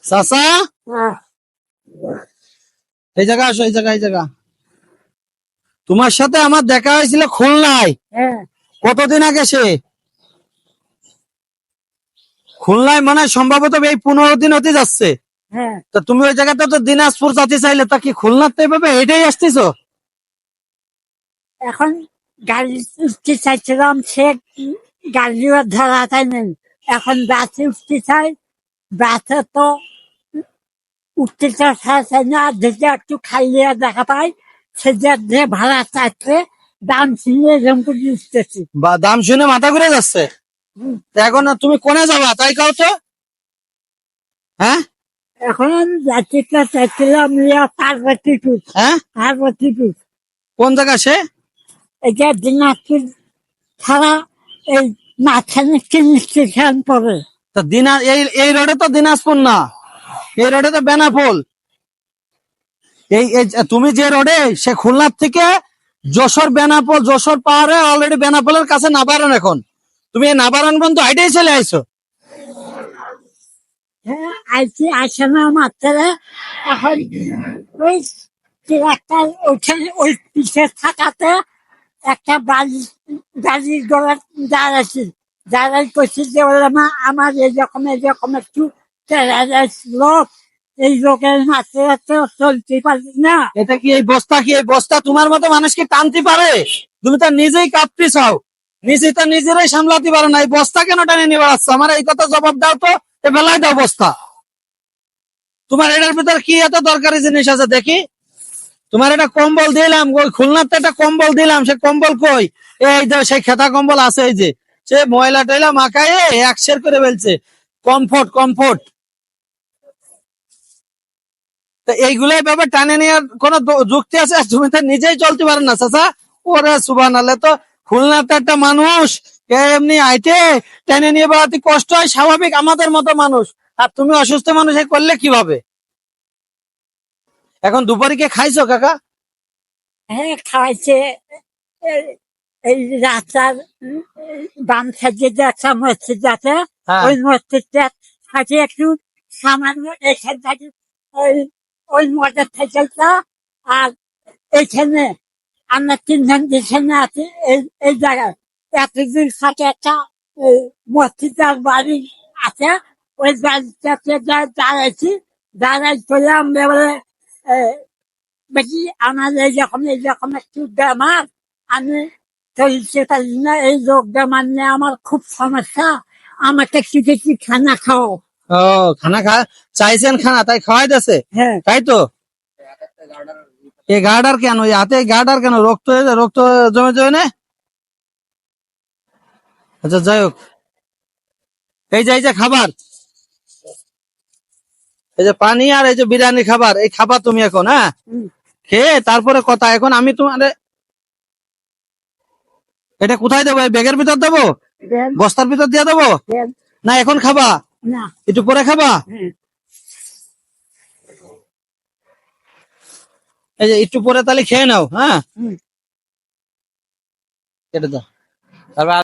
চাচা, এই জায়গা আসো, এই জায়গা। তোমার সাথে আমার দেখা হয়েছিল খুলনায়। কতদিন আগে? সে খুলনায় মানে সম্ভবত এই 15 দিন হতে যাচ্ছে। তা তুমি ওই জায়গাটা তো দিনাজপুর যেতে চাইলে, তা কি খুলনাতে এভাবে হেঁটেই আসতেছো? এখন গাড়ি উঠতে চাইছিলাম, সে গাড়িও ধরা তাই নেই। এখন বাসে উঠতে চাই, বাসে তো উঠতে চাই না। যেটা একটু খাইয়ে দেখা পাই, সেটা যে ভাড়া চাইছে, দাম শুনে জমপুর উঠতেছি। বা দাম শুনে মাথা ঘুরে যাচ্ছে। তা এখন তুমি কোনে যাবা তাই কাও তো? হ্যাঁ, এখন যাত্রীটা চাইছিলাম পার্বতীপুর। হ্যাঁ, পার্বতীপুর কোন জায়গা সে? এটা দিনাজপুর ছাড়া এই মাঝখানে স্টেশন পড়ে। তা এই রোডে তো দিনাজপুর না, এই রোডে তো বেনাপোল। তুমি যে রোডে, সে খুলনার থেকে যশোর বেনাপোল, যশোর পাহাড়ে অলরেডি বেনাপোলের কাছে নাবারণ। এখন তুমি এই নাবারণ পর্যন্ত হাইটেই চলে আইছো। হ্যাঁ, আইসি আসে না মাত্রা। এখন ওই একটা ওখানে ওই পিছে থাকাতে একটা বাড়ির গলা দাঁড়াচ্ছি। দাঁড়াই করছি যে আমার এরকম একটু লোক, এই লোকের মাত্রা তো চলতে পারছি না। এটা কি এই বস্তা, কি এই বস্তা তোমার মতো মানুষকে টানতে পারে? তুমি তো নিজেই কাঁপতে চাও, নিজেই তো নিজেরাই সামলাতে পারো না, এই বস্তা কেন টানে নিয়ে বেড়াচ্ছ? আমার এই কথা জবাব দাও তো, এ বেলায় দাও বস্তা। তোমার এটার ভিতর কি এত দরকারি জিনিস আছে দেখি? তোমার একটা কম্বল দিলাম, ওই খুলনাতে একটা কম্বল দিলাম, সে কম্বল কই? এই যে সেই খেতা কম্বল আছে, এই যে সে ময়লা টয়লা মাখায় একশের করে ফেলছে। Comfort, comfort. তো এইগুলাই ব্যাপার টানে নেওয়ার কোন যুক্তি আছে? তুমি তো নিজেই চলতে পারো না চাচা। ওরে সুবহানাল্লাহ, তো খুলনাতে একটা মানুষ এমনি আইতে টেনে নিয়ে বেড়াতে কষ্ট হয়, স্বাভাবিক আমাদের মতো মানুষ। আর তুমি অসুস্থ মানুষ করলে কিভাবে? এখন দুপুরে কে খাইছো কাকা? হ্যাঁ, খাওয়াইছে। এই রাস্তার বাম সাইডে যে একটা মসজিদ আছে, ওই মসজিদটা থাকে একটু সামান্য এখান থেকে ওই ওই মোটর সাইকেলটা। আর এখানে আমরা তিনজন যেখানে আছি, এই জায়গায় এতদূর থাকে একটা মসজিদের বাড়ি আছে। ওই বাড়িটাতে দাঁড়াইছি। দাঁড়াই করে আমরা বলে বেশি আমার এইরকম একটু বেমার, আমি চলতে পারি না। এই রোগ বেমার নিয়ে আমার খুব সমস্যা। আমাকে কিছু খানা খাও। ও, খানা চাইছেন, খানা তাই খাওয়াই দিয়েছে। হ্যাঁ, তাই তো। এই গার্ডার কেন, এই হাতে গার্ডার কেন? রক্ত রক্ত জমে জমে না? আচ্ছা, যাই হোক। এই যে খাবার, এই যে পানি আর এই যে বিরিয়ানি খাবার, এই খাবার তুমি এখন, হ্যাঁ, খেয়ে তারপরে কথা। এখন আমি তোমার এটা কোথায় দেবো? এই ব্যাগের ভিতর দেবো, বস্তার ভিতর দিয়ে দেবো? না এখন খাবা? না, একটু পরে খাবা? এই যে একটু পরে তাহলে খেয়ে নাও, হ্যাঁ। এটা দাও। তারপর